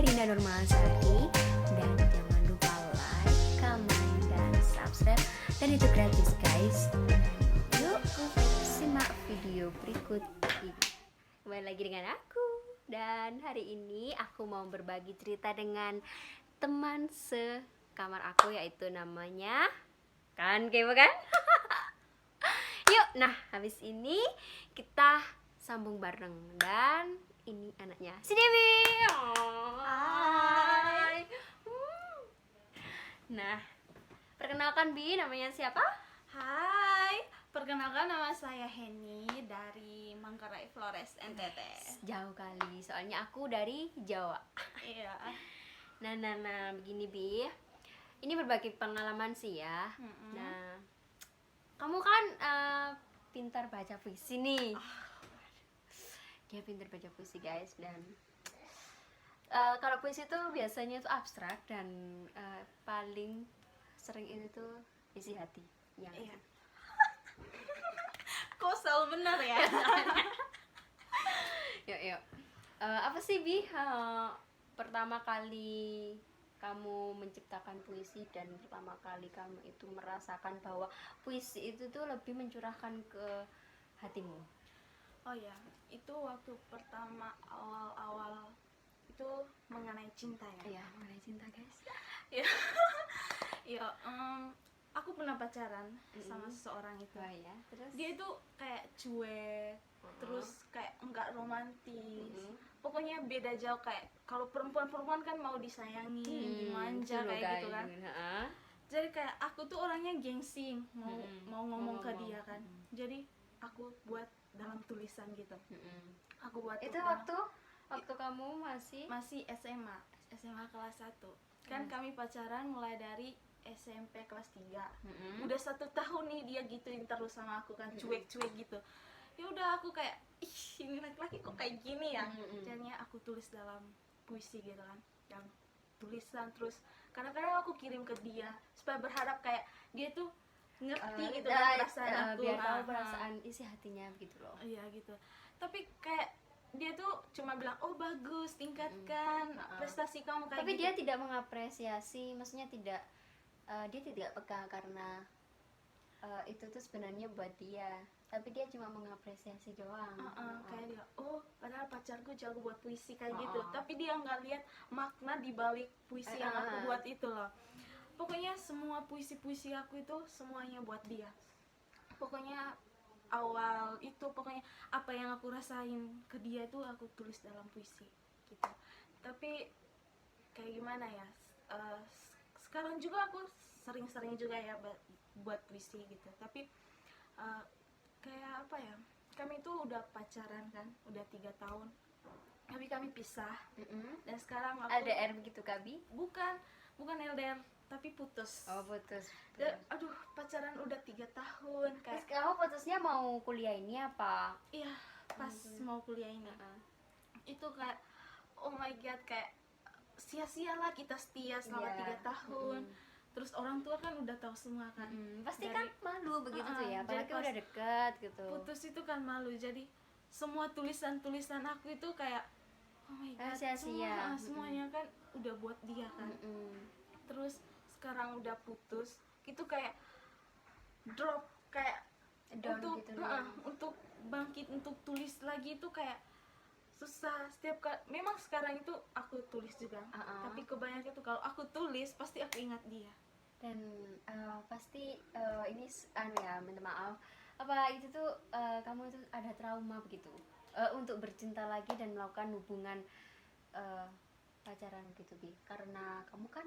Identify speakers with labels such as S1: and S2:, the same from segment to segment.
S1: Rina Nurmalasari. Dan jangan lupa like, comment, dan subscribe. Dan itu gratis guys. Dan yuk simak video berikut ini. Kembali lagi dengan aku. Dan hari ini aku mau berbagi cerita dengan teman sekamar aku, yaitu namanya Kepo kan? Yuk, nah habis ini kita sambung bareng. Dan ini anaknya si Dewi. Hai. Nah, perkenalkan Bi, namanya siapa?
S2: Hai, perkenalkan nama saya Henny dari Manggarai Flores, NTT.
S1: Jauh kali, soalnya aku dari Jawa.
S2: Iya.
S1: Nah, begini Bi. Ini berbagi pengalaman sih ya.
S2: Mm-mm.
S1: Nah, kamu kan pintar baca puisi nih. Dia pintar baca puisi guys. Dan kalau puisi itu biasanya itu abstrak dan paling sering itu tuh isi hati. Yang
S2: Iya. Kok selalu benar ya?
S1: Yuk. Apa sih Bi pertama kali kamu menciptakan puisi dan pertama kali kamu itu merasakan bahwa puisi itu tuh lebih mencurahkan ke hatimu?
S2: Oh ya, itu waktu pertama awal-awal itu mengenai cinta ya.
S1: Iya, mengenai cinta guys.
S2: Ya, ya. Aku pernah pacaran sama seseorang itu.
S1: Oh ya, terus?
S2: Dia itu kayak cuek, terus kayak enggak romantis. Pokoknya beda jauh, kayak kalau perempuan kan mau disayangi, dimanja kayak gitu kan. Jadi kayak aku tuh orangnya gengsi mau ngomong ke dia kan. Jadi aku buat dalam tulisan gitu. Aku buat
S1: Itu waktu kamu
S2: masih SMA kelas 1. Kan kami pacaran mulai dari SMP kelas 3. Udah 1 tahun nih dia gituin terus sama aku kan, cuek-cuek gitu. Ya udah aku kayak, ih ini laki-laki kok kayak gini ya. Jadinya aku tulis dalam puisi gitu kan, dalam tulisan. Terus kadang-kadang aku kirim ke dia supaya berharap kayak dia tuh ngerti gitu kan perasaan aku,
S1: biar tahu perasaan isi hatinya gitu loh.
S2: Iya gitu. Tapi kayak dia tuh cuma bilang, oh bagus, tingkatkan prestasi kamu kayak
S1: Tapi
S2: gitu.
S1: dia tidak mengapresiasi, maksudnya dia tidak peka karena itu tuh sebenarnya buat dia, tapi dia cuma mengapresiasi doang.
S2: Kayak dia, oh padahal pacarku jago buat puisi kayak gitu, tapi dia nggak lihat makna di balik puisi yang aku buat itu loh. Pokoknya semua puisi-puisi aku itu semuanya buat dia. Pokoknya awal itu, pokoknya apa yang aku rasain ke dia itu aku tulis dalam puisi gitu. Tapi kayak gimana ya, sekarang juga aku sering-sering juga ya buat puisi gitu. Tapi kayak apa ya, kami itu udah pacaran kan, udah 3 tahun, tapi kami pisah. Dan sekarang aku
S1: LDR begitu Kabi?
S2: bukan LDR, tapi putus.
S1: Oh, putus.
S2: Dan, aduh, pacaran udah 3 tahun
S1: Terus
S2: kayak.
S1: kamu putusnya mau kuliah ini apa?
S2: Iya, pas mau kuliah ini. Itu kayak, oh my god, kayak sia-sialah kita setia selama 3 tahun. Terus orang tua kan udah tahu semua kan.
S1: Pasti kan malu begitu tuh ya,
S2: jadi
S1: apalagi
S2: pas
S1: udah dekat gitu.
S2: putus itu kan malu. Jadi semua tulisan aku itu kayak, oh my god,
S1: sia-sia.
S2: semuanya kan udah buat dia kan. Terus sekarang udah putus, itu kayak drop, kayak
S1: Down gitu loh.
S2: untuk bangkit, untuk tulis lagi itu kayak susah. Setiap kali, memang sekarang itu aku tulis juga, tapi kebanyakan itu kalau aku tulis pasti aku ingat dia.
S1: Dan pasti ini ya, minta maaf, apa itu tuh kamu itu ada trauma begitu untuk bercinta lagi dan melakukan hubungan pacaran gitu Bi, karena kamu kan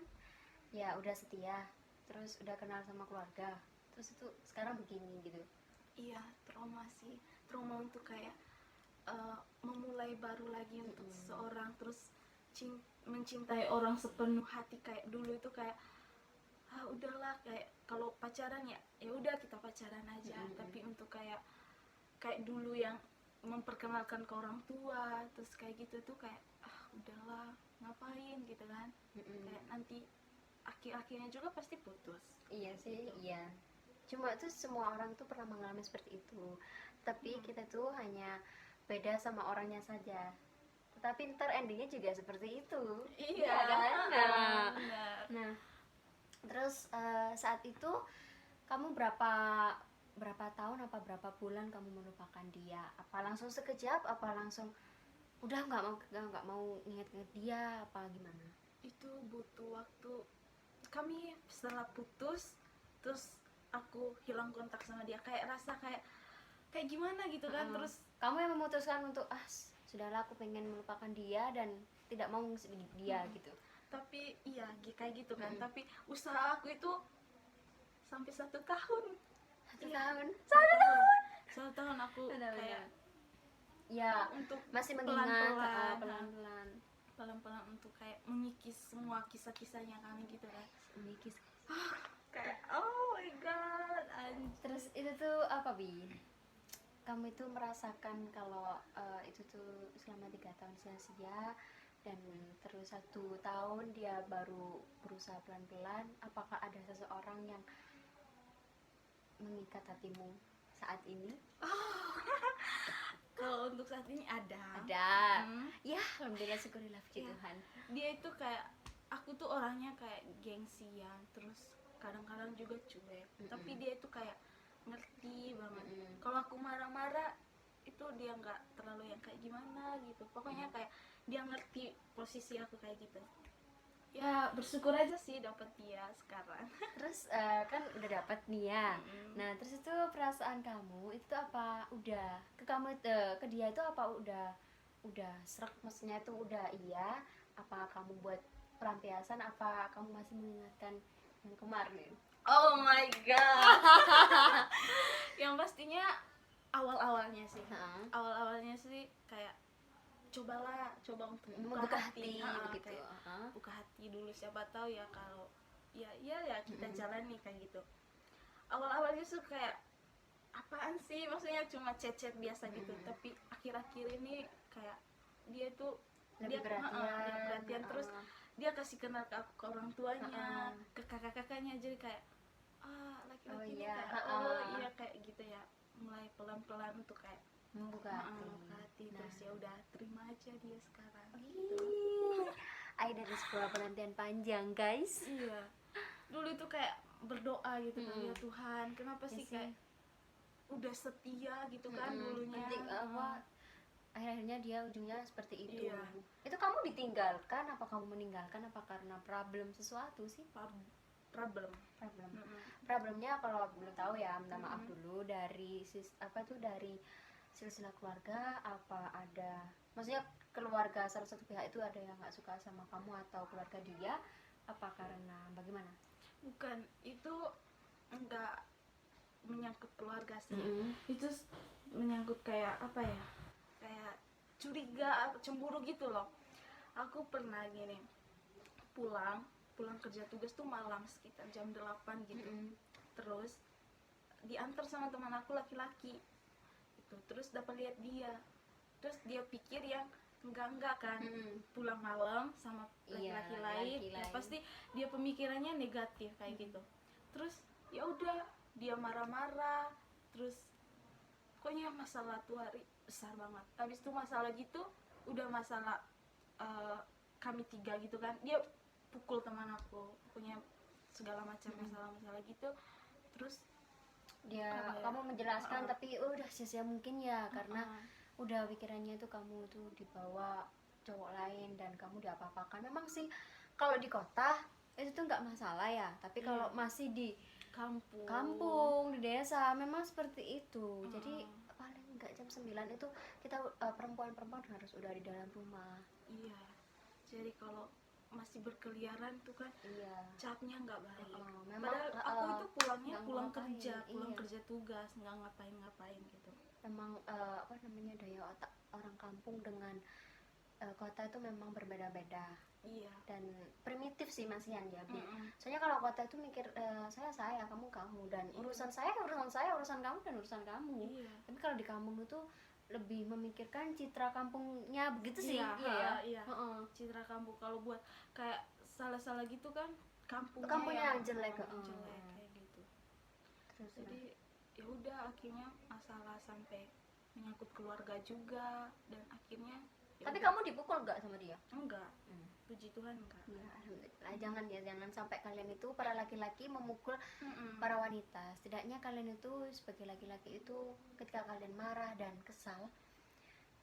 S1: ya udah setia, terus udah kenal sama keluarga, terus itu sekarang begini gitu.
S2: Iya, trauma sih, trauma untuk kayak memulai baru lagi untuk seorang, terus mencintai orang sepenuh hati kayak dulu itu kayak udahlah, kayak kalau pacaran ya udah kita pacaran aja. Tapi untuk kayak dulu yang memperkenalkan ke orang tua terus kayak gitu tuh kayak udahlah, ngapain gitu kan. Kayak nanti akhir-akhirnya juga pasti putus.
S1: Iya sih, iya. Cuma tuh semua orang tuh pernah mengalami seperti itu. Tapi kita tuh hanya beda sama orangnya saja. tapi ntar endingnya juga seperti itu.
S2: Iya
S1: Ya kan? Nah,
S2: benar.
S1: nah terus saat itu kamu berapa tahun apa berapa bulan kamu melupakan dia? Apa langsung sekejap? Apa langsung udah nggak mau inget-inget dia? Apa gimana?
S2: Itu butuh waktu. Kami setelah putus terus aku hilang kontak sama dia, kayak rasa kayak gimana gitu kan. Terus
S1: Kamu yang memutuskan untuk sudahlah aku pengen melupakan dia dan tidak mau dia gitu.
S2: tapi iya kayak gitu kan. Tapi usaha aku itu sampai 1 tahun.
S1: Satu
S2: Iya,
S1: tahun
S2: 1 tahun aku kayak
S1: ya
S2: untuk
S1: masih mengingat
S2: pelan-pelan
S1: pelan-pelan
S2: untuk kayak mengikis semua kisah-kisahnya kami gitu kan.
S1: mikis.
S2: Kayak oh my god
S1: Terus itu tuh apa, Bi? Kamu itu merasakan kalau itu tuh selama 3 tahun sia-sia dan terus 1 tahun dia baru berusaha pelan-pelan. Apakah ada seseorang yang mengikat hatimu saat ini?
S2: kalau untuk saat ini ada.
S1: Ya, alhamdulillah, syukurillah puji
S2: Iya.
S1: Tuhan.
S2: Dia itu kayak, aku tuh orangnya kayak gengsian, terus kadang-kadang juga cuek. Tapi dia itu kayak ngerti banget. Kalau aku marah-marah itu dia nggak terlalu yang kayak gimana gitu. Pokoknya kayak dia ngerti posisi aku kayak gitu. Ya bersyukur aja sih dapet dia sekarang.
S1: Terus kan udah dapet nih ya. Nah, terus itu perasaan kamu itu tuh apa udah ke kamu ke dia itu apa udah serak, maksudnya itu udah iya, apa kamu buat pelampiasan, apa kamu masih mengingatkan yang kemarin?
S2: Oh my god. Yang pastinya awal-awalnya sih kayak coba untuk
S1: Membuka hati begitu.
S2: kayak buka hati dulu, siapa tahu ya kalau ya kita jalani kayak gitu. Awalnya tuh kayak apaan sih, maksudnya cuma chat biasa gitu. Tapi akhir-akhir ini kayak dia tuh
S1: Lebih
S2: dia
S1: perhatian.
S2: perhatian. Terus dia kasih kenal ke aku, ke orang tuanya, ke kakak-kakaknya. Jadi kayak laki-laki ini
S1: iya.
S2: kayak iya kayak gitu ya, mulai pelan-pelan untuk kayak
S1: Membuka hati. Nah.
S2: Terus ya udah terima aja dia sekarang.
S1: Ai dari sebuah penantian panjang, guys.
S2: Iya, dulu itu kayak berdoa gitu kan, ya Tuhan kenapa sih kayak udah setia gitu kan dulunya.
S1: Akhirnya dia ujungnya seperti itu.
S2: Iya.
S1: Itu kamu ditinggalkan, apa kamu meninggalkan, apa karena problem sesuatu sih?
S2: Problem.
S1: Problemnya kalau belum tahu ya, minta maaf dulu, dari dari silsilah keluarga, apa ada, maksudnya keluarga salah satu pihak itu ada yang nggak suka sama kamu atau keluarga dia, apa karena bagaimana?
S2: Bukan, itu enggak menyangkut keluarga sih. Itu menyangkut kayak apa ya, kayak curiga, cemburu gitu loh. Aku pernah gini, pulang kerja tugas tuh malam sekitar jam 8 gitu. Terus diantar sama teman aku laki-laki gitu. Terus dapat lihat dia, terus dia pikir yang enggak kan, pulang malam sama laki-laki lain. Ya pasti dia pemikirannya negatif kayak gitu. Terus ya udah dia marah-marah. Terus pokoknya masalah tuh hari besar banget. Habis itu masalah gitu, udah masalah kami 3 gitu kan, dia pukul teman aku, pokoknya segala macam masalah gitu. Terus
S1: Dia kamu menjelaskan tapi udah sia-sia mungkin ya, karena udah pikirannya itu kamu tuh dibawa cowok lain dan kamu diapa-apakan. Memang sih kalau di kota itu tuh nggak masalah ya, tapi kalau masih di kampung di desa memang seperti itu. Jadi paling nggak jam 9 itu kita perempuan-perempuan harus udah di dalam rumah.
S2: Iya, jadi kalau masih berkeliaran tuh kan capnya nggak baik. Padahal aku itu pulang kerja tugas, nggak ngapain gitu.
S1: Memang daya otak orang kampung dengan kota itu memang berbeda-beda.
S2: Iya.
S1: Dan primitif sih Mas Yan ya. Soalnya kalau kota itu mikir saya, kamu dan urusan saya, urusan kamu dan urusan kamu.
S2: Iya.
S1: Tapi kalau di kampung itu lebih memikirkan citra kampungnya begitu sih.
S2: Iya. Citra kampung, kalau buat kayak salah gitu kan kampungnya
S1: yang jelek
S2: kayak gitu.
S1: Terus
S2: jadi ya udah akhirnya masalah sampai menyangkut keluarga juga, dan akhirnya ya
S1: Tapi
S2: udah.
S1: kamu dipukul nggak sama dia?
S2: Enggak,
S1: Hmm.
S2: puji Tuhan enggak.
S1: Ya, alhamdulillah. Jangan ya, jangan sampai kalian itu para laki-laki memukul
S2: Mm-mm.
S1: para wanita. Setidaknya kalian itu sebagai laki-laki itu ketika kalian marah dan kesal,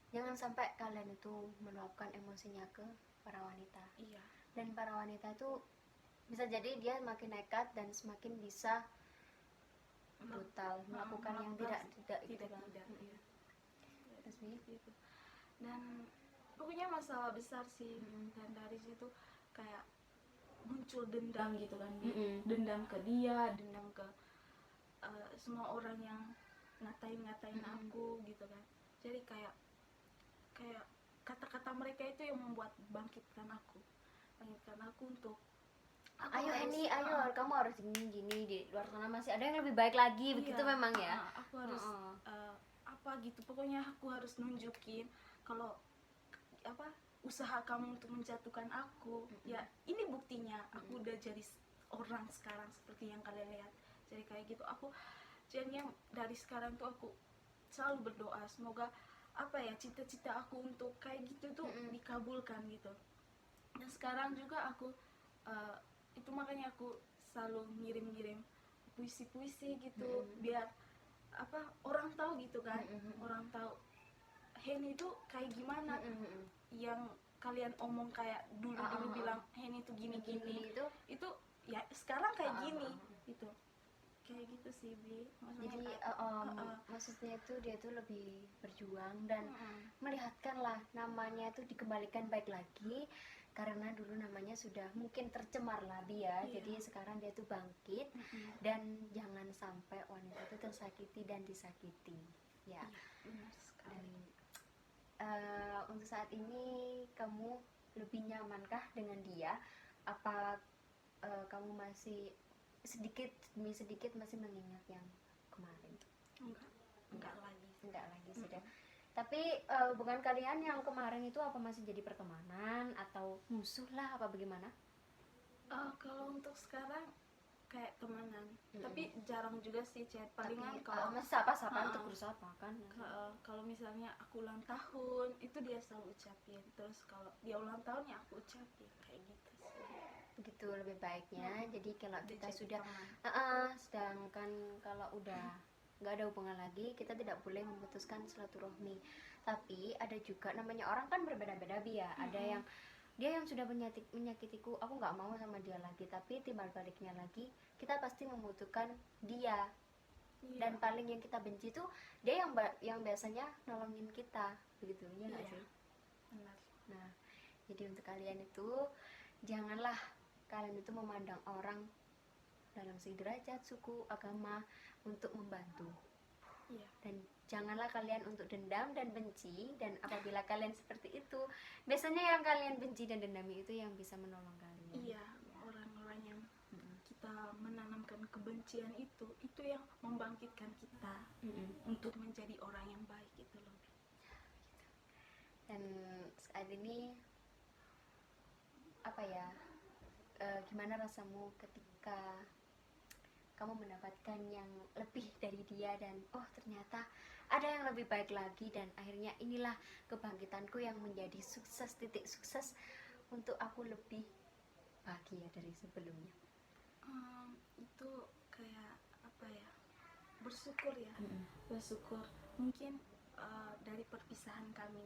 S1: jangan sampai kalian itu meluapkan emosinya ke para wanita.
S2: Iya.
S1: Dan para wanita itu bisa jadi dia makin nekat dan semakin bisa brutal melakukan yang tidak
S2: tidak
S1: itulah.
S2: tidak iya.
S1: Terus Bi?
S2: Gitu. Dan pokoknya masalah besar sih.
S1: Mm-mm.
S2: Dan dari situ kayak muncul dendam gitu kan.
S1: Mm-mm.
S2: Dendam ke dia, dendam ke semua orang yang ngatain
S1: Mm-mm.
S2: aku gitu kan. Jadi kayak kata-kata mereka itu yang membuat bangkitkan aku untuk aku
S1: Ayo
S2: harus-
S1: Henny, ayo kamu harus gini di luar sana masih ada yang lebih baik lagi,
S2: Iya,
S1: begitu memang ya.
S2: aku harus apa gitu, pokoknya aku harus nunjukin kalau apa usaha kamu untuk menjatuhkan aku, ya ini buktinya aku udah jadi orang sekarang seperti yang kalian lihat. Jadi kayak gitu, aku jadinya dari sekarang tuh aku selalu berdoa semoga apa ya cita-cita aku untuk kayak gitu tuh dikabulkan gitu. Dan sekarang juga aku itu makanya aku selalu ngirim-ngirim puisi-puisi gitu, biar apa orang tahu gitu kan, orang tahu Henny itu kayak gimana, yang kalian omong kayak dulu bilang Henny itu gini-gini, itu ya sekarang kayak gini gitu, kayak gitu sih Bi.
S1: Jadi maksudnya itu dia tuh lebih berjuang dan melihatkanlah namanya itu dikembalikan baik lagi, karena dulu namanya sudah mungkin tercemar lah dia.
S2: Iya.
S1: Jadi sekarang dia tuh bangkit dan jangan sampai wanita itu tersakiti dan disakiti ya.
S2: Benar
S1: Dan
S2: sekali.
S1: untuk saat ini kamu lebih nyamankah dengan dia? Apa kamu masih sedikit demi sedikit masih mengingat yang kemarin?
S2: Enggak lagi.
S1: Enggak lagi sudah. Tapi hubungan kalian yang kemarin itu apa masih jadi pertemanan atau musuh lah, apa bagaimana?
S2: Kalau untuk sekarang kayak temenan, tapi jarang juga sih chat. Palingan
S1: Tapi
S2: kalau
S1: masih sapa-sapaan untuk berusaha kan?
S2: kalau misalnya aku ulang tahun itu dia selalu ucapin, terus kalau dia ulang tahun ya aku ucapin, kayak gitu sih.
S1: Begitu lebih baiknya. Jadi kalau kita
S2: Jadi
S1: sudah
S2: teman.
S1: sedangkan kalau udah nggak ada hubungan lagi, kita tidak boleh memutuskan silaturahmi. Tapi ada juga namanya orang kan berbeda-beda Bi ya. Ada yang dia yang sudah menyakitiku, aku nggak mau sama dia lagi, tapi timbal baliknya lagi kita pasti membutuhkan dia.
S2: Iya.
S1: Dan paling yang kita benci tuh dia yang biasanya nolongin kita, begitu ya nggak
S2: Iya.
S1: sih?
S2: Benar.
S1: Nah, jadi untuk kalian itu janganlah kalian itu memandang orang dalam segi derajat, suku, agama untuk membantu.
S2: Iya.
S1: Dan janganlah kalian untuk dendam dan benci. Dan apabila kalian seperti itu, biasanya yang kalian benci dan dendami itu yang bisa menolong kalian.
S2: Iya, orang-orang yang kita menanamkan kebencian itu yang membangkitkan kita untuk menjadi orang yang baik gitu loh.
S1: Dan saat ini apa ya, gimana rasamu ketika kamu mendapatkan yang lebih dari dia dan oh ternyata ada yang lebih baik lagi, dan akhirnya inilah kebangkitanku yang menjadi sukses, titik sukses untuk aku lebih bahagia dari sebelumnya.
S2: Itu kayak apa ya, bersyukur ya, bersyukur. Mungkin dari perpisahan kami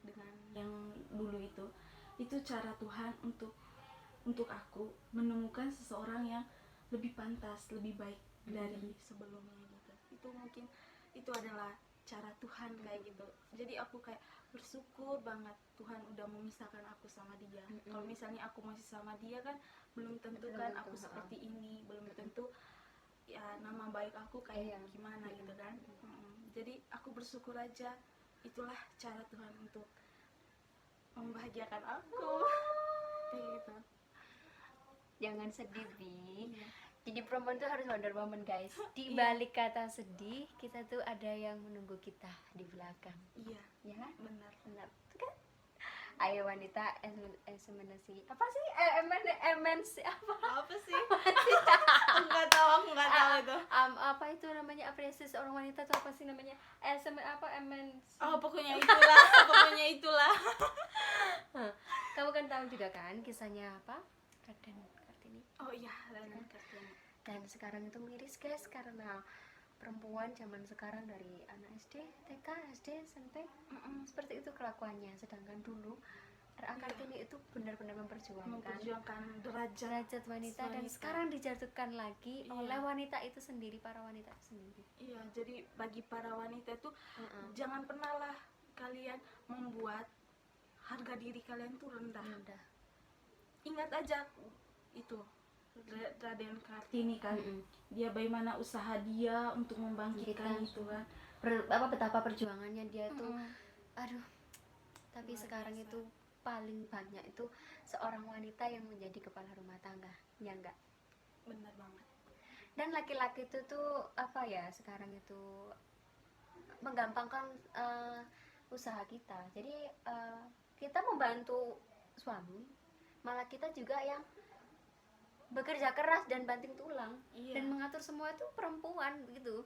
S2: dengan yang dulu itu cara Tuhan untuk aku menemukan seseorang yang lebih pantas, lebih baik dari sebelumnya gitu. Itu mungkin itu adalah cara Tuhan kayak gitu. Jadi aku kayak bersyukur banget Tuhan udah memisahkan aku sama dia. Kalau misalnya aku masih sama dia kan belum tentu kan aku seperti ini, belum tentu ya nama baik aku kayak gimana gitu kan. Jadi aku bersyukur aja, itulah cara Tuhan untuk membahagiakan aku. Kayak gitu.
S1: Jangan sedih Bi.
S2: Iya.
S1: Jadi perempuan tuh harus Wonder Woman guys. Di balik kata sedih, kita tuh ada yang menunggu kita di belakang.
S2: Iya,
S1: Ya kan?
S2: benar.
S1: Benar. Itu kan? Ayo wanita emansi apa sih MNC
S2: Apa sih? Enggak tahu, aku enggak tahu itu.
S1: apa itu namanya, apresiasi orang wanita itu apa sih namanya, MNC.
S2: Oh, pokoknya itulah, pokoknya itulah.
S1: Kamu kan tahu juga kan kisahnya apa, Raden Kartini.
S2: Oh iya, Raden Kartini.
S1: Dan sekarang itu miris guys, karena perempuan zaman sekarang dari anak SD, TK, SD, SMP seperti itu kelakuannya. Sedangkan dulu Kartini itu benar-benar memperjuangkan derajat wanita, dan sekarang dijatuhkan lagi oleh wanita itu sendiri, para wanita itu sendiri.
S2: Iya, jadi bagi para wanita itu jangan pernahlah kalian membuat harga diri kalian tuh rendah. Ingat aja itu Raden Kartini kan, dia bagaimana usaha dia untuk membangkitkan itu kan,
S1: betapa perjuangannya dia tuh, aduh. Tapi sekarang itu paling banyak itu seorang wanita yang menjadi kepala rumah tangga, ya enggak?
S2: Benar banget.
S1: Dan laki-laki itu tuh apa ya, sekarang itu menggampangkan usaha kita. Jadi kita membantu suami, malah kita juga yang bekerja keras dan banting tulang. Dan mengatur semua itu perempuan gitu.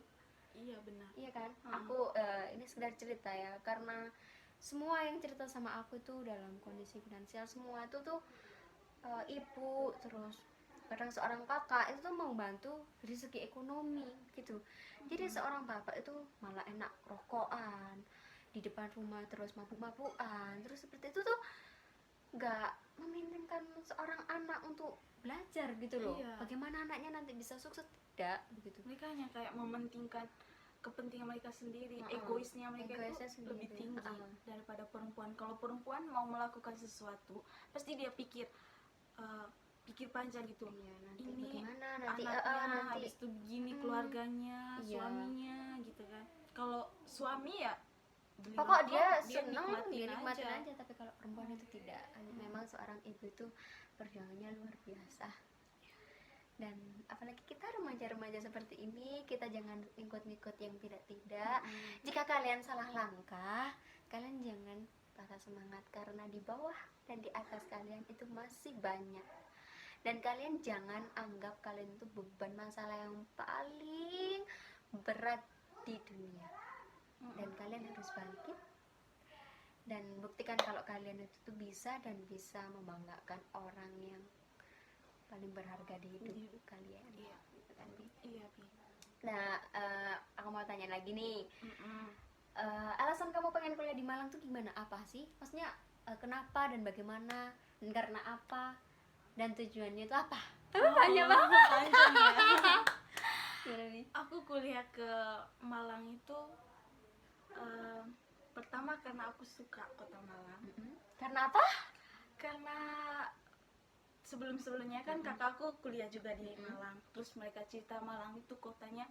S2: Iya benar.
S1: Iya kan? Aku ini sekedar cerita ya, karena semua yang cerita sama aku itu dalam kondisi finansial semua itu tuh ibu, terus kadang seorang kakak itu tuh mau bantu dari segi ekonomi gitu. Jadi seorang bapak itu malah enak rokokan di depan rumah, terus mabuk-mabukan, terus seperti itu tuh nggak mementingkan seorang anak untuk belajar gitu loh. Bagaimana anaknya nanti bisa sukses, tidak begitu.
S2: Mereka hanya kayak mementingkan kepentingan mereka sendiri, egoisnya mereka itu lebih tinggi daripada perempuan. Kalau perempuan mau melakukan sesuatu, pasti dia pikir panjang gitu.
S1: Nanti
S2: ini
S1: bagaimana nanti
S2: anaknya, habis itu begini keluarganya, suaminya gitu kan. Kalau suami ya
S1: pokok dia seneng, dia nikmatin aja. Tapi kalau perempuan itu tidak. Memang seorang ibu itu perjuangannya luar biasa. Dan apalagi kita remaja-remaja seperti ini, kita jangan ikut-ikut yang tidak-tidak. Jika kalian salah langkah, kalian jangan patah semangat, karena di bawah dan di atas kalian itu masih banyak. Dan kalian jangan anggap kalian itu beban masalah yang paling berat di dunia. Dan kalian harus bangkit dan buktikan kalau kalian itu tuh bisa, dan bisa membanggakan orang yang paling berharga di hidup kalian. Gitu kan, Bi?
S2: Iya, Bi.
S1: Nah, aku mau tanya lagi nih. Alasan kamu pengen kuliah di Malang tuh gimana? Apa sih? Maksudnya kenapa dan bagaimana? Dan karena apa? Dan tujuannya itu apa? Banyak banget.
S2: Panjang
S1: ya.
S2: Aku kuliah ke Malang itu pertama karena aku suka kota Malang.
S1: Karena apa?
S2: Karena sebelumnya kan kakakku kuliah juga di Malang. Terus mereka cerita Malang itu kotanya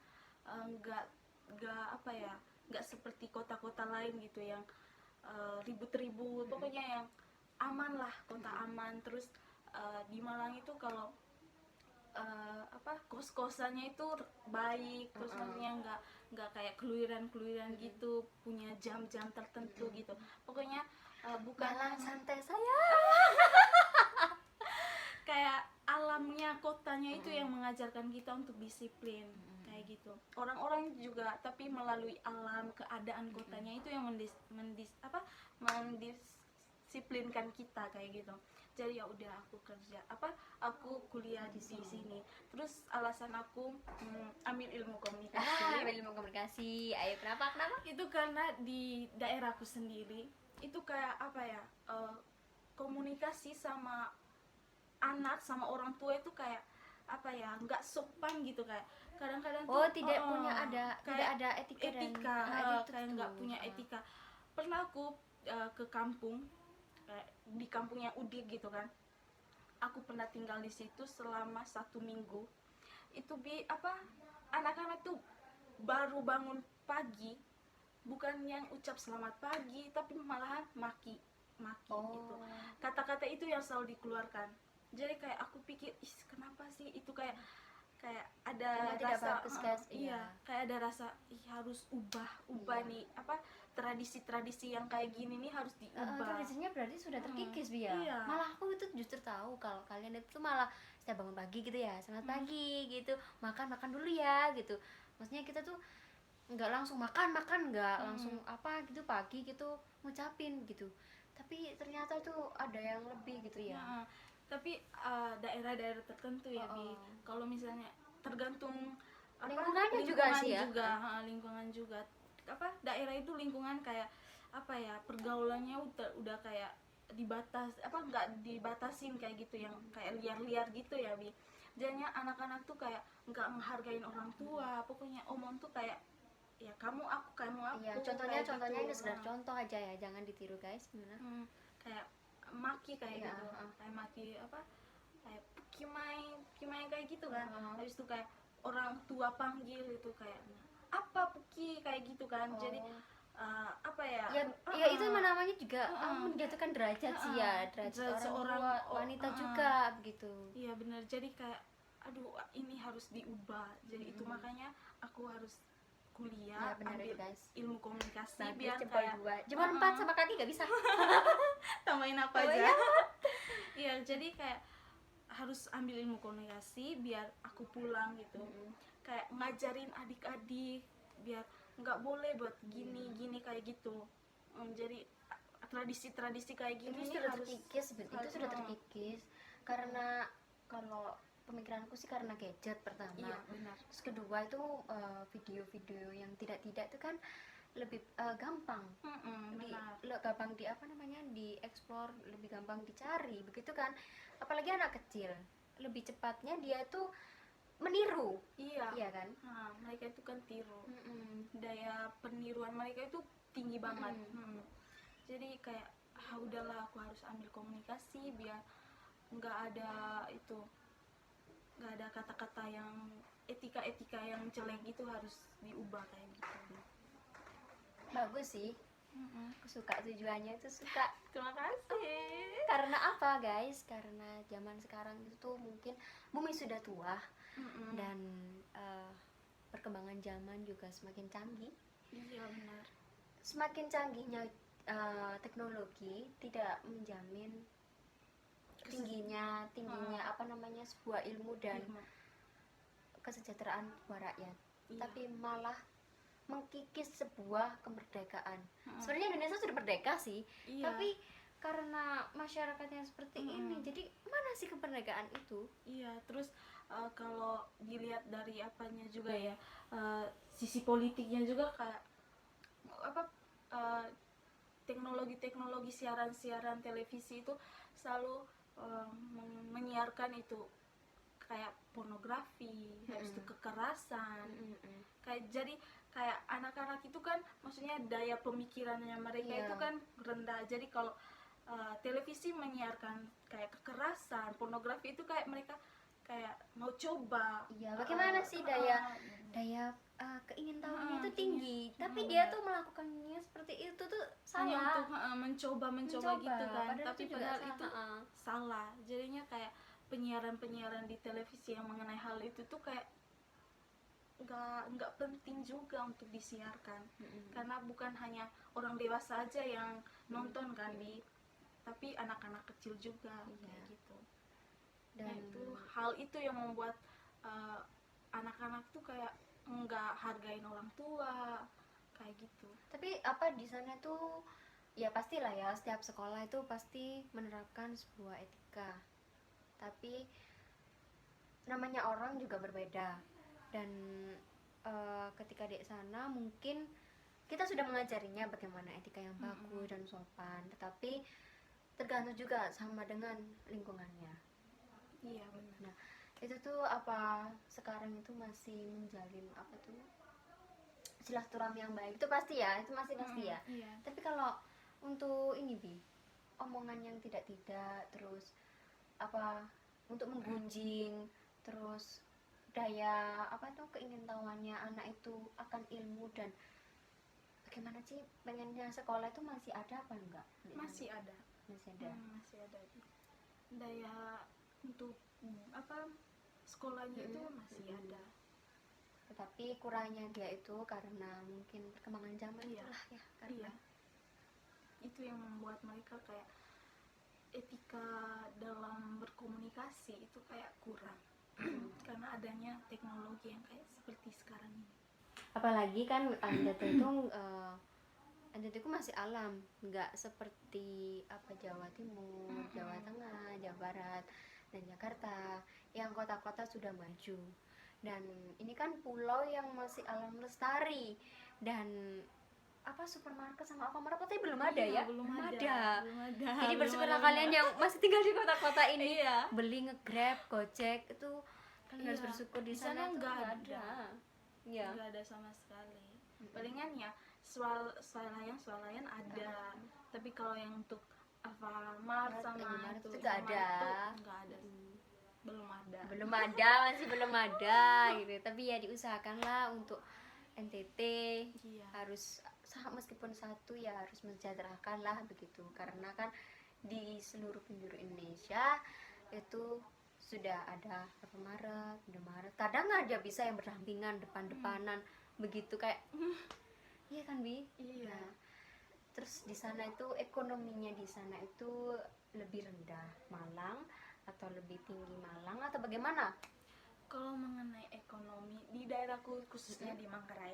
S2: nggak seperti kota-kota lain gitu yang ribut-ribut. Pokoknya yang aman lah, kota aman. Terus di Malang itu kalau kos-kosannya itu baik, terus maksudnya nggak kayak keluyuran gitu, punya jam-jam tertentu gitu. Pokoknya bukan
S1: Malang santai saya.
S2: Kayak alamnya kotanya itu yang mengajarkan kita untuk disiplin, kayak gitu. Orang-orang juga, tapi melalui alam keadaan kotanya itu yang mendisiplinkan kita kayak gitu. Jadi ya udah aku kuliah di sini. Terus alasan aku ambil ilmu komunikasi.
S1: Ambil ilmu komunikasi. Ayo, kenapa?
S2: Itu karena di daerahku sendiri itu kayak komunikasi sama anak sama orang tua itu kayak nggak sopan gitu, kayak kadang-kadang
S1: tidak ada etika
S2: kayak nggak punya etika. Pernah aku ke kampung, di kampungnya Udik gitu kan, aku pernah tinggal di situ selama 1 minggu. Itu anak-anak tuh baru bangun pagi, bukan yang ucap selamat pagi, tapi malahan maki gitu. Kata-kata itu yang selalu dikeluarkan. Jadi kayak aku pikir, kenapa sih itu kayak kayak ada
S1: Cuma tidak
S2: rasa
S1: bagus, guys.
S2: iya,
S1: Iya.
S2: kayak ada rasa ih harus ubah
S1: Iya.
S2: nih apa tradisi-tradisi yang kayak gini nih harus diubah.
S1: Tradisinya berarti sudah terkikis Bi ya.
S2: Iya.
S1: Malah aku itu justru tahu kalau kalian itu malah setiap bangun pagi gitu ya, selamat pagi gitu, makan dulu ya gitu. Maksudnya kita tuh nggak langsung makan nggak langsung apa gitu pagi gitu ngucapin gitu, tapi ternyata tuh ada yang lebih gitu ya.
S2: Nah, tapi daerah-daerah tertentu ya Bi, kalau misalnya tergantung apa,
S1: Lingkungannya juga sih ya.
S2: Lingkungan juga apa daerah itu lingkungan kayak apa ya, pergaulannya udah kayak dibatas apa nggak dibatasin kayak gitu yang kayak liar-liar gitu ya Bi. Jadinya anak-anak tuh kayak nggak menghargain orang tua, pokoknya omong tuh kayak ya kamu aku
S1: Iya, contohnya ini sudah contoh aja ya, jangan ditiru guys. Gimana?
S2: Kayak maki kayak
S1: Iya,
S2: gitu, kayak maki apa kayak kimai kayak gitu kan. Habis itu kayak orang tua panggil itu kayak apa puki kayak gitu kan. Jadi apa ya?
S1: Ya itu namanya juga menjatuhkan derajat sih ya, derajat seorang wanita juga begitu.
S2: Iya benar. Jadi kayak aduh ini harus diubah. Jadi itu makanya aku harus kuliah,
S1: benar
S2: ambil
S1: guys,
S2: ilmu komunikasi
S1: bagus,
S2: biar
S1: jempol
S2: kayak
S1: 2 cuma 4 sama kaki gak bisa.
S2: tambahin apa aja. Iya jadi kayak harus ambil ilmu komunikasi biar aku pulang gitu, kayak ngajarin adik-adik biar nggak boleh buat gini kayak gitu. Jadi tradisi-tradisi kayak gini
S1: itu sudah terkikis, itu sudah terkikis karena kalau pemikiranku sih karena gadget pertama.
S2: Iya benar.
S1: Terus kedua itu video-video yang tidak itu kan lebih gampang gampang di apa namanya dieksplor, lebih gampang dicari begitu kan, apalagi anak kecil lebih cepatnya dia tuh meniru. Iya kan.
S2: Nah, mereka itu kan tiru, daya peniruan mereka itu tinggi banget. Jadi kayak udahlah aku harus ambil komunikasi biar nggak ada kata-kata yang etika yang jelek gitu, harus diubah kayak gitu.
S1: Bagus sih. Aku suka tujuannya itu, suka.
S2: Terima kasih.
S1: Karena apa guys, karena zaman sekarang itu tuh mungkin bumi sudah tua dan perkembangan zaman juga semakin canggih.
S2: Iya benar.
S1: Semakin canggihnya teknologi tidak menjamin tingginya apa namanya sebuah ilmu dan kesejahteraan sebuah rakyat, tapi malah mengkikis sebuah kemerdekaan. Sebenarnya Indonesia sudah merdeka sih, tapi karena masyarakatnya seperti ini, jadi mana sih kemerdekaan itu? Iya,
S2: terus kalau dilihat dari apanya juga ya, sisi politiknya juga kayak apa, teknologi siaran televisi itu selalu menyiarkan itu kayak pornografi, habis itu kekerasan. Kayak jadi kayak anak-anak itu kan maksudnya daya pemikirannya mereka itu kan rendah. Jadi kalau televisi menyiarkan kayak kekerasan, pornografi itu kayak mereka kayak mau coba.
S1: Iya, bagaimana sih daya keingintahuannya itu tinggi, tapi dia tuh melakukannya seperti itu tuh salah.
S2: Hanya untuk mencoba gitu kan, tapi padahal itu salah. Jadinya kayak penyiaran di televisi yang mengenai hal itu tuh kayak nggak penting juga untuk disiarkan, karena bukan hanya orang dewasa aja yang nonton kan, tapi anak-anak kecil juga kayak gitu. Dan itu hal itu yang membuat anak-anak tuh kayak nggak hargain orang tua kayak gitu.
S1: Tapi apa di sana tuh ya pastilah ya, setiap sekolah itu pasti menerapkan sebuah etika, tapi namanya orang juga berbeda. Dan ketika di sana mungkin kita sudah mengajarinya bagaimana etika yang bagus dan sopan, tetapi tergantung juga sama dengan lingkungannya.
S2: Iya benar.
S1: Nah itu tuh apa sekarang itu masih menjalin apa tuh silaturahmi yang baik, itu pasti ya, itu masih pasti ya. Tapi kalau untuk ini Bi, omongan yang tidak terus apa untuk menggunjing, terus daya apa tuh keingintahuannya anak itu akan ilmu, dan bagaimana sih pengennya sekolah itu masih ada apa enggak?
S2: Masih ada.
S1: Masih ada.
S2: Masih ada daya untuk apa sekolahnya itu masih ada.
S1: Tetapi kurangnya dia itu karena mungkin perkembangan zaman
S2: Iya.
S1: itulah ya, karena
S2: Iya, itu yang membuat mereka kayak etika dalam berkomunikasi itu kayak kurang karena adanya teknologi yang kayak seperti sekarang ini.
S1: apalagi kan NTT itu NTT itu masih alam, nggak seperti apa Jawa Timur, Jawa Tengah, Jawa Barat, dan Jakarta yang kota-kota sudah maju. Dan ini kan pulau yang masih alam lestari, dan apa supermarket sama Alfamart tapi belum ada
S2: Iya,
S1: ya,
S2: belum ada.
S1: Jadi
S2: Belum
S1: bersyukurlah
S2: ada,
S1: kalian yang masih tinggal di kota-kota ini,
S2: Iya.
S1: beli nge-Grab, Gojek itu kalian harus
S2: Iya.
S1: bersyukur di
S2: Di
S1: sana
S2: sana
S1: tuh
S2: nggak
S1: nggak
S2: ada.
S1: Iya.
S2: Nggak ada sama sekali. Palingan ya swalayan ada, tapi kalau yang untuk Alfamart sama
S1: Indomaret
S2: itu
S1: itu nggak ada.
S2: nggak ada. Belum ada.
S1: Belum ada, masih belum ada gitu. Tapi ya diusahakanlah untuk NTT
S2: Iya.
S1: harus meskipun satu ya harus mensejahterakan lah begitu, karena kan di seluruh penjuru Indonesia itu sudah ada Alfamart, Indomaret, kadang aja bisa yang berdampingan depan-depanan begitu kayak iya kan Bi?
S2: Iya.
S1: Nah, terus di sana itu ekonominya di sana itu lebih rendah Malang atau lebih tinggi Malang atau bagaimana?
S2: Kalau mengenai ekonomi di daerahku khususnya di Manggarai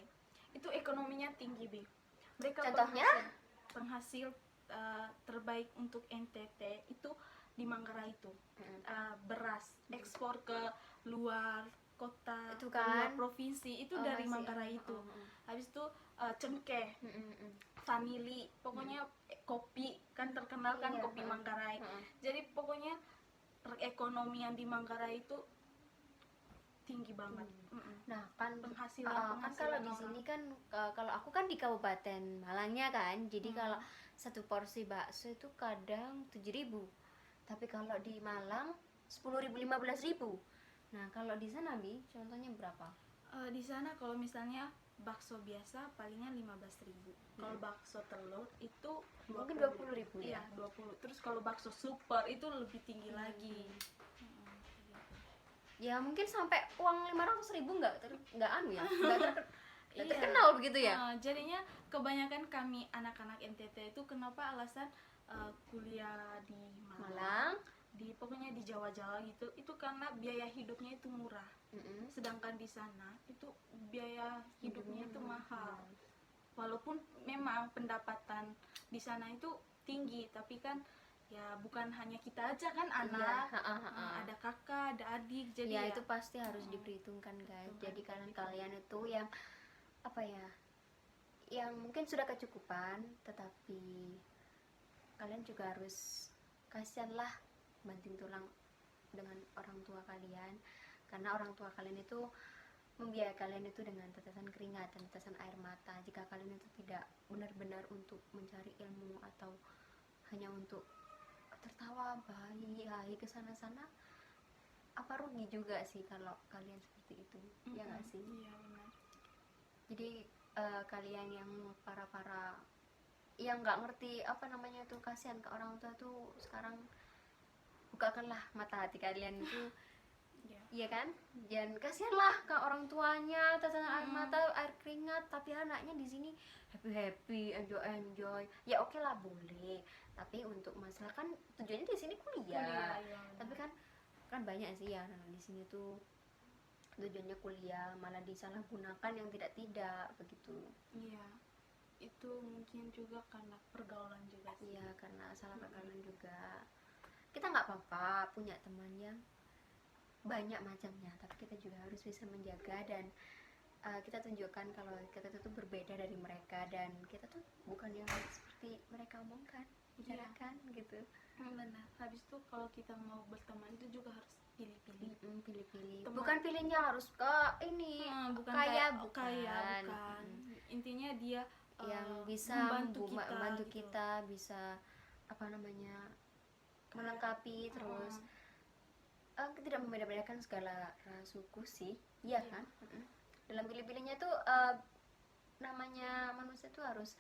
S2: itu ekonominya tinggi, Bi. Mereka
S1: Contohnya?
S2: penghasil terbaik untuk NTT itu di Manggarai itu beras ekspor ke luar kota,
S1: Itu
S2: ke luar
S1: kan?
S2: provinsi itu
S1: Oh,
S2: dari
S1: masih,
S2: Manggarai itu. Habis itu cengkeh, vanili, pokoknya kopi kan terkenal kan
S1: Iya,
S2: kopi Manggarai.
S1: heeh.
S2: Jadi pokoknya perekonomian di Manggarai itu tinggi banget.
S1: Nah kan
S2: Penghasilan
S1: kan kalau di
S2: orang.
S1: sini kan kalau aku kan di Kabupaten Malangnya kan, jadi kalau satu porsi bakso itu kadang 7.000, tapi kalau di Malang 10.000 15.000. Nah kalau di sana Bi contohnya berapa?
S2: Di sana kalau misalnya bakso biasa palingnya 15.000. Kalau bakso telur itu
S1: Mungkin 20.000 ya.
S2: Iya, 20. Terus kalau bakso super itu lebih tinggi lagi.
S1: Ya mungkin sampai uang 500.000 nggak anu ya, nggak
S2: Iya.
S1: terkenal begitu ya.
S2: Jadinya kebanyakan kami anak-anak NTT itu kenapa alasan kuliah di
S1: Malang.
S2: pokoknya di Jawa-Jawa gitu, itu karena biaya hidupnya itu murah. Sedangkan di sana itu biaya hidupnya itu mahal. Walaupun memang pendapatan di sana itu tinggi, tapi kan ya bukan hanya kita aja kan anak, ada kakak, ada adik, jadi
S1: Ya
S2: ya
S1: itu pasti harus diperhitungkan guys. Jadi kalian itu yang apa ya, yang mungkin sudah kecukupan, tetapi kalian juga harus kasihanlah banting tulang dengan orang tua kalian, karena orang tua kalian itu membiayai kalian itu dengan tetesan keringat dan tetesan air mata. Jika kalian itu tidak benar-benar untuk mencari ilmu atau hanya untuk tertawa bahagia ke sana-sana, apa rugi juga sih kalau kalian seperti itu. Ya nggak sih?
S2: Iya benar.
S1: Jadi kalian yang para yang nggak ngerti apa namanya tuh, kasihan ke orang tua tuh, sekarang bukakanlah mata hati kalian itu. Iya kan? Jangan kasihanlah ke orang tuanya, tetesan air mata, air keringat, tapi anaknya di sini happy, enjoy. Ya oke lah boleh. Tapi untuk masalah kan tujuannya di sini kuliah.
S2: Iya,
S1: Tapi kan banyak sih ya di sini tuh tujuannya kuliah malah disalahgunakan yang tidak begitu.
S2: Iya. Itu mungkin juga karena pergaulan juga sih.
S1: Iya, karena salah pergaulan juga. Kita nggak apa-apa punya teman yang banyak macamnya, tapi kita juga harus bisa menjaga dan kita tunjukkan kalau kita tuh berbeda dari mereka, dan kita tuh bukan yang seperti mereka omongkan, bicarakan gitu.
S2: Benar. Habis itu kalau kita mau berteman itu juga harus pilih-pilih.
S1: Pilih-pilih.
S2: Teman.
S1: Bukan pilihnya harus ke ini
S2: Bukan
S1: kaya,
S2: bukan. Intinya dia
S1: yang bisa
S2: membantu
S1: membantu
S2: gitu.
S1: kita bisa apa namanya melengkapi, terus tidak membeda-bedakan segala ras suku sih, iya kan? Dalam pilih-pilihnya tuh namanya manusia tuh harus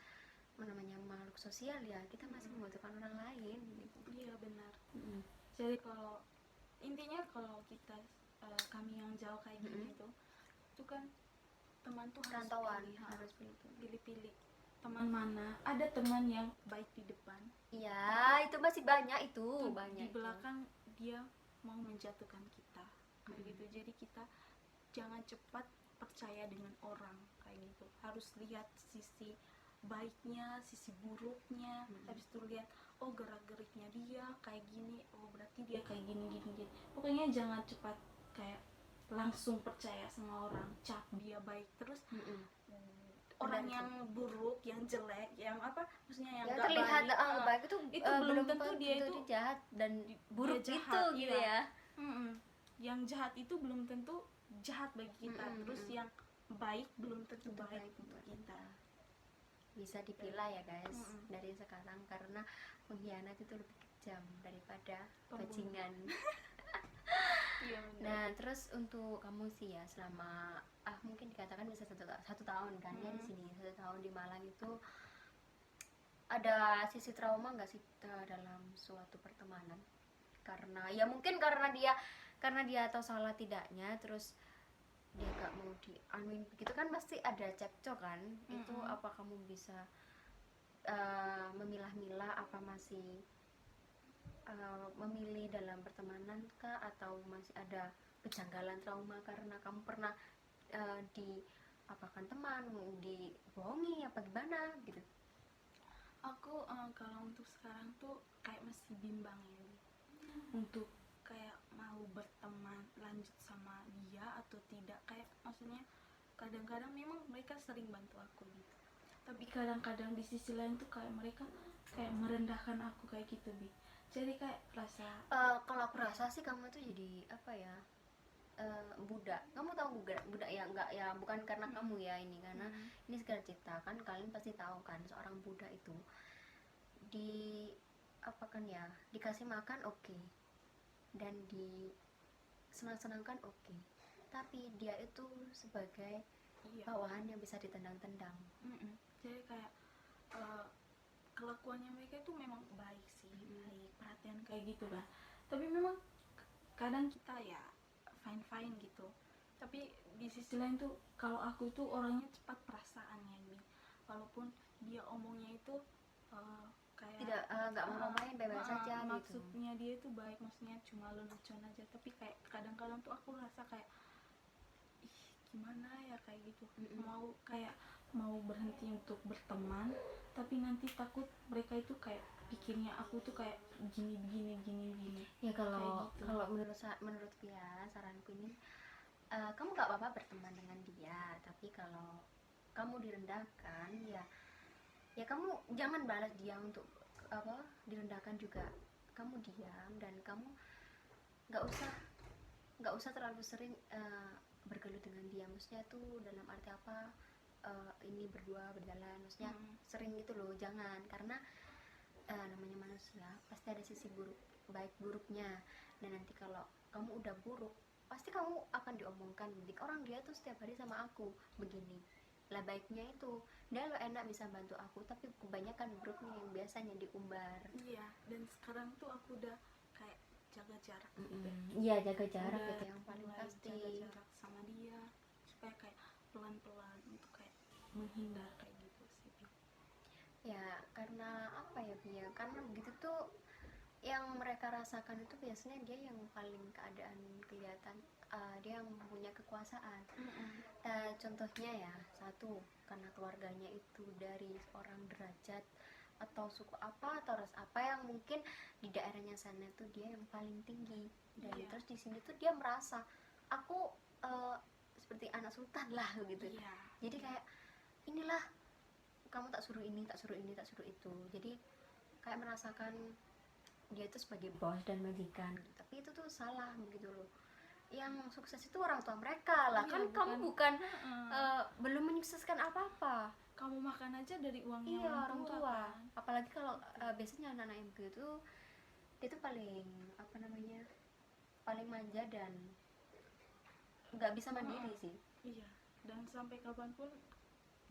S1: namanya makhluk sosial ya, kita masih membutuhkan orang lain gitu.
S2: Iya benar. Jadi kalau intinya kalau kita kami yang jauh kayak gini tuh, itu kan teman tuh harus
S1: Rantauan
S2: pilih,
S1: harus pilih-pilih.
S2: pilih-pilih teman mana. Ada teman yang baik di depan,
S1: Iya, itu masih banyak itu, banyak
S2: di
S1: itu.
S2: belakang dia mau menjatuhkan kita kayak gitu. Jadi kita jangan cepat percaya dengan orang kayak gitu, harus lihat sisi baiknya, sisi buruknya, habis itu lihat oh gerak-geriknya dia kayak gini, oh berarti dia kayak gini gini gini. Pokoknya jangan cepat kayak langsung percaya sama orang, cap dia baik terus orang
S1: Benar
S2: yang buruk, yang jelek, yang apa maksudnya yang
S1: yang
S2: nggak
S1: terlihat
S2: baik,
S1: baik itu,
S2: itu belum tentu dia
S1: tentu
S2: itu
S1: jahat dan buruk
S2: dia
S1: gitu
S2: jahat,
S1: gitu
S2: iya.
S1: ya.
S2: Yang jahat itu belum tentu jahat bagi kita, terus yang baik belum tentu
S1: Itu
S2: baik
S1: baik
S2: untuk
S1: buat
S2: kita.
S1: Bisa dipilah ya guys dari sekarang, karena pengkhianat itu lebih kejam daripada
S2: Pembunuh.
S1: bajingan.
S2: Iya benar.
S1: Nah terus untuk kamu sih ya, selama mungkin dikatakan bisa satu tahun kan ya di sini, 1 tahun di Malang itu ada sisi trauma nggak sih dalam suatu pertemanan? Karena ya mungkin karena dia tahu salah tidaknya, terus dia gak mau dianuin begitu kan, pasti ada cekcok kan. Itu apa kamu bisa memilah-milah, apa masih memilih dalam pertemanan kah, atau masih ada kejanggalan trauma karena kamu pernah diapakan teman, dibohongi apa gimana gitu?
S2: Aku kalau untuk sekarang tuh kayak masih bimbang ya, untuk kayak mau berteman lanjut sama dia atau tidak. Kayak maksudnya kadang-kadang memang mereka sering bantu aku gitu, tapi kadang-kadang di sisi lain tuh kayak mereka kayak merendahkan aku kayak gitu Bi. Jadi kayak rasa
S1: Kalau aku rasa sih kamu tuh jadi apa ya, budak. Kamu tahu budak ya, enggak ya, bukan karena kamu ya ini, karena ini segala cerita kan, kalian pasti tahu kan seorang budak itu di apa kan ya, dikasih makan oke, dan di senang-senangkan oke, tapi dia itu sebagai bawahan yang bisa ditendang-tendang.
S2: Jadi kayak kelakuannya mereka itu memang baik sih, baik, perhatian kayak gitu kan. Tapi memang kadang kita ya fine gitu, tapi di sisi lain tuh kalau aku tuh orangnya cepat perasaannya Bi. Walaupun dia omongnya itu kayak
S1: Tidak nggak mau main bebas saja gitu.
S2: maksudnya dia itu baik, maksudnya cuma lelucon aja, tapi kayak kadang-kadang tuh aku rasa kayak ih gimana ya kayak gitu. Mau berhenti untuk berteman, tapi nanti takut mereka itu kayak pikirnya aku tuh kayak gini
S1: Ya kalau
S2: gitu.
S1: kalau menurut Via, saranku ini, kamu nggak apa-apa berteman dengan dia, tapi kalau kamu direndahkan ya kamu jangan balas dia untuk apa direndahkan juga. Kamu diam dan kamu nggak usah terlalu sering bergelut dengan dia. Maksudnya tuh dalam arti apa, ini berdua berjalan, maksudnya sering gitu loh, jangan. Karena namanya manusia pasti ada sisi baik buruknya, dan nanti kalau kamu udah buruk pasti kamu akan diomongkan, orang dia tuh setiap hari sama aku begini lah, baiknya itu dia lo enak bisa bantu aku, tapi kebanyakan buruknya yang biasanya diumbar.
S2: Iya, dan sekarang tuh aku udah kayak jaga jarak gitu.
S1: Iya, jaga jarak
S2: Udah
S1: itu yang paling
S2: mulai
S1: pasti.
S2: jaga jarak sama dia supaya kayak pelan-pelan untuk kayak menghindar kayak gitu sih.
S1: Ya karena apa ya Bia, karena begitu tuh yang mereka rasakan itu biasanya dia yang paling keadaan kelihatan, dia yang punya kekuasaan. Contohnya ya, satu, karena keluarganya itu dari seorang derajat atau suku apa atau ras apa yang mungkin di daerahnya sana tuh dia yang paling tinggi, dan terus di sini tuh dia merasa aku seperti anak sultan lah gitu. Jadi kayak inilah kamu tak suruh ini, tak suruh ini, tak suruh itu. Jadi kayak merasakan dia itu sebagai bos dan majikan, tapi itu tuh salah begitu loh. Yang sukses itu orang tua mereka lah, kan kamu bukan belum menyukseskan apa-apa.
S2: Kamu makan aja dari uangnya
S1: orang tua
S2: kan?
S1: Apalagi kalau biasanya anak-anak yang begitu dia tuh paling apa namanya, paling manja dan nggak bisa mandiri sih.
S2: Iya, dan sampai kapanpun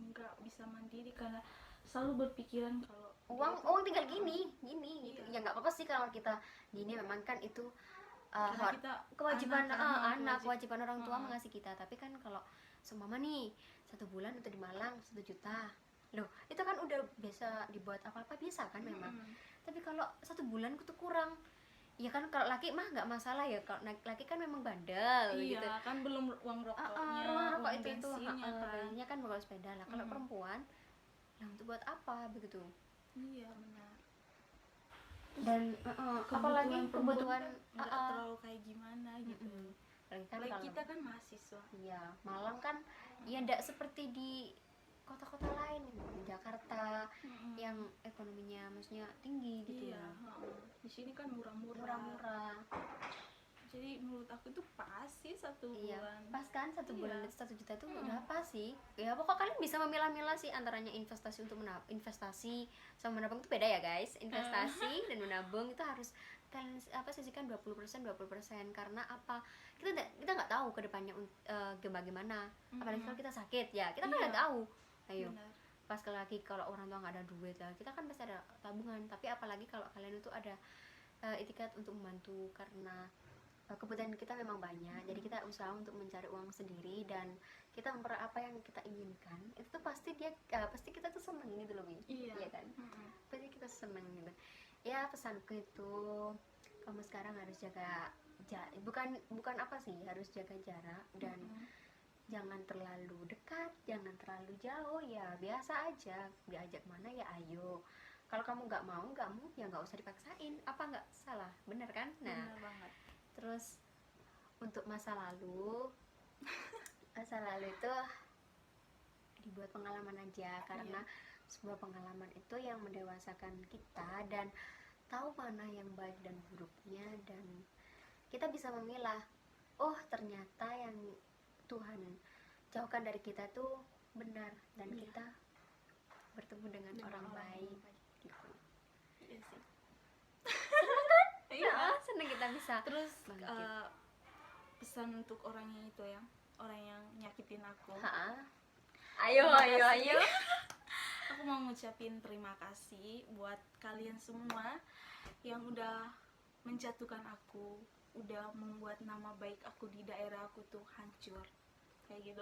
S2: nggak bisa mandiri karena selalu berpikiran kalau
S1: uang tinggal gini gitu. Ya nggak apa-apa sih kalau kita gini, memang kan itu
S2: Karena kita
S1: kewajiban
S2: anak kan,
S1: anak, kewajiban orang tua
S2: Mm-mm.
S1: mengasihi kita. Tapi kan kalau seumpama nih 1 bulan untuk di Malang 1 juta, loh itu kan udah biasa dibuat apa-apa bisa kan memang.
S2: Mm-mm.
S1: Tapi kalau 1 bulan itu kurang, ya kan kalau laki mah nggak masalah ya, kalau laki kan memang bandel
S2: Iya
S1: gitu.
S2: kan belum uang rokoknya,
S1: Ruang rokok
S2: uang
S1: itu
S2: bensinnya kan.
S1: bensinnya kan bakal sepeda lah. Kalau
S2: Mm-mm.
S1: perempuan, lah untuk buat apa begitu?
S2: Iya benar.
S1: Dan apalagi kebutuhan
S2: nggak terlalu kayak gimana gitu.
S1: apalagi kan
S2: Apalagi
S1: kalau
S2: kita kan mahasiswa.
S1: iya Malang kan ya ndak seperti di kota-kota lain di Jakarta
S2: Mm-mm.
S1: yang ekonominya maksudnya tinggi gitu
S2: Iya,
S1: ya.
S2: di sini kan murah-murah.
S1: Murah-murah.
S2: Jadi menurut aku itu pas sih 1
S1: Iya,
S2: bulan.
S1: pas kan 1 bulan
S2: Iya.
S1: itu 1 juta tuh udah apa sih? Ya pokok kalian bisa memilah-milah sih antaranya investasi untuk investasi sama menabung itu beda ya guys. Investasi dan menabung itu harus kalian sisihkan 20% karena apa? Kita nggak tahu ke depannya gimana. Apalagi kalau kita sakit ya, kita kan nggak
S2: Iya.
S1: tahu. Ayo.
S2: Benar.
S1: Pas lagi kalau orang tua nggak ada duit lah, kita kan pasti ada tabungan. Tapi apalagi kalau kalian itu ada itikat untuk membantu karena kebutuhan kita memang banyak, jadi kita usaha untuk mencari uang sendiri dan kita memperoleh apa yang kita inginkan, itu tuh pasti pasti kita tuh seneng gitu loh, Wi.
S2: Iya.
S1: Iya kan,
S2: Mm-mm.
S1: pasti kita seneng gitu. Ya pesanku itu kamu sekarang harus jaga bukan apa sih, harus jaga jarak dan
S2: Mm-mm.
S1: jangan terlalu dekat, jangan terlalu jauh, ya biasa aja, diajak mana ya ayo. Kalau kamu nggak mau ya nggak usah dipaksain, apa nggak salah, bener kan? Nah
S2: Benar banget.
S1: terus untuk masa lalu itu dibuat pengalaman aja karena sebuah pengalaman itu yang mendewasakan kita dan tahu mana yang baik dan buruknya dan kita bisa memilah, oh ternyata yang Tuhan jauhkan dari kita tuh benar dan
S2: Iya.
S1: kita bertemu dengan orang baik gitu.
S2: Iya sih.
S1: Iya, senang kita bisa
S2: Terus
S1: bangkit.
S2: pesan untuk orangnya itu ya, orang yang nyakitin aku.
S1: Ayo.
S2: Aku mau ngucapin terima kasih buat kalian semua yang udah menjatuhkan aku, udah membuat nama baik aku di daerah aku tuh hancur kayak gitu.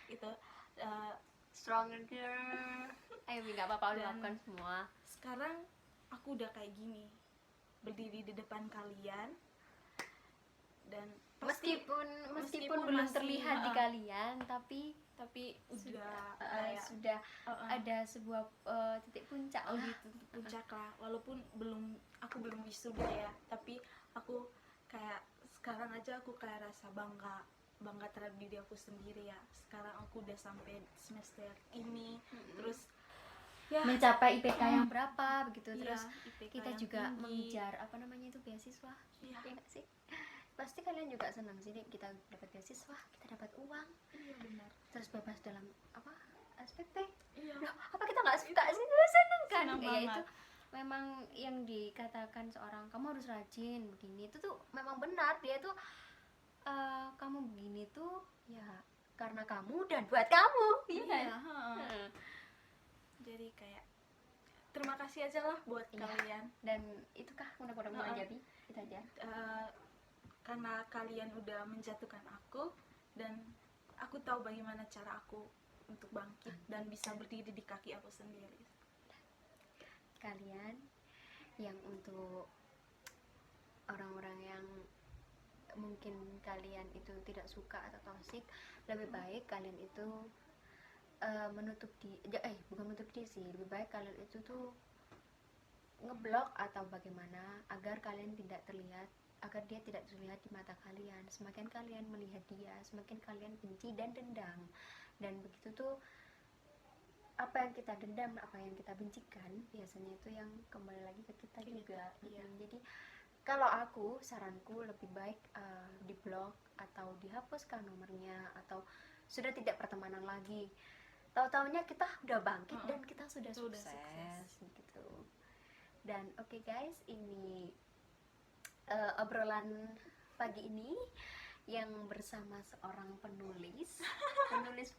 S2: Itu
S1: Stronger girl. Ayo nggak apa-apa, udah
S2: Dan-
S1: lakukan semua.
S2: sekarang aku udah kayak gini, berdiri di depan kalian dan
S1: Meskipun
S2: meskipun
S1: belum
S2: masih,
S1: terlihat di kalian, tapi
S2: tapi udah kayak
S1: sudah ada sebuah titik puncak lah.
S2: gitu puncak lah, walaupun aku belum wisuda ya, tapi aku kayak sekarang aja aku kayak rasa bangga terhadap diri aku sendiri ya. Sekarang aku udah sampai semester ini, terus ya
S1: Mencapai IPK yang berapa begitu,
S2: iya,
S1: terus
S2: IPK
S1: kita
S2: yang
S1: juga
S2: tinggi.
S1: mengejar apa namanya itu beasiswa.
S2: Iya.
S1: Ya nggak sih? Pasti kalian juga senang sih kita dapat beasiswa, kita dapat uang,
S2: Iya benar.
S1: terus bebas dalam apa SPP.
S2: Iya.
S1: Loh, apa kita nggak suka sih? Seneng kan?
S2: Seneng
S1: Ya
S2: banget.
S1: itu memang yang dikatakan seorang kamu harus rajin begini itu tuh memang benar, dia tuh kamu begini tuh ya karena kamu dan buat kamu, iya kan?
S2: Iya, heeh. Jadi kayak terima kasih aja lah buat
S1: Iya.
S2: kalian.
S1: Dan itukah mudah-mudahan
S2: Heeh.
S1: jadi kita aja.
S2: Karena kalian udah menjatuhkan aku dan aku tahu bagaimana cara aku untuk bangkit dan bisa berdiri di kaki aku sendiri.
S1: Kalian yang untuk orang-orang yang mungkin kalian itu tidak suka atau toksik, lebih baik kalian itu bukan menutup diri sih, lebih baik kalian itu tuh ngeblok atau bagaimana agar kalian tidak terlihat, agar dia tidak terlihat di mata kalian. Semakin kalian melihat dia, semakin kalian benci dan dendam, dan begitu tuh apa yang kita dendam, apa yang kita bencikan biasanya itu yang kembali lagi ke kita juga.
S2: Iya.
S1: Jadi kalau aku, saranku lebih baik diblok atau dihapuskan nomornya, atau sudah tidak pertemanan lagi. Tahu-taunya kita udah bangkit dan kita sudah
S2: Sudah
S1: sukses gitu. Dan oke guys, ini obrolan pagi ini yang bersama seorang penulis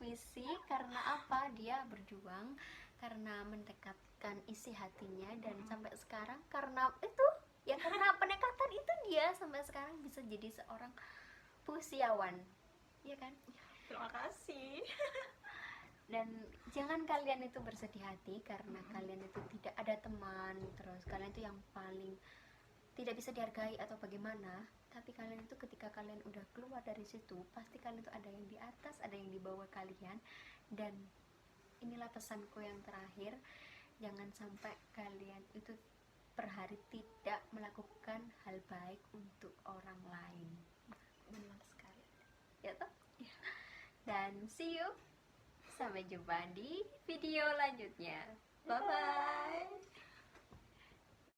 S1: puisi. Karena apa? Dia berjuang karena mendekatkan isi hatinya, dan sampai sekarang karena itu ya karena pendekatan itu dia sama sampai sekarang bisa jadi seorang puisiawan, ya kan?
S2: Terima kasih.
S1: Dan jangan kalian itu bersedih hati karena kalian itu tidak ada teman, terus kalian itu yang paling tidak bisa dihargai atau bagaimana. Tapi kalian itu ketika kalian udah keluar dari situ, pasti kalian itu ada yang di atas, ada yang di bawah kalian. Dan inilah pesanku yang terakhir, jangan sampai kalian itu per hari tidak melakukan hal baik untuk orang lain.
S2: Benar sekali.
S1: Ya toh? Dan see you, sampai jumpa di video lanjutnya. Bye bye.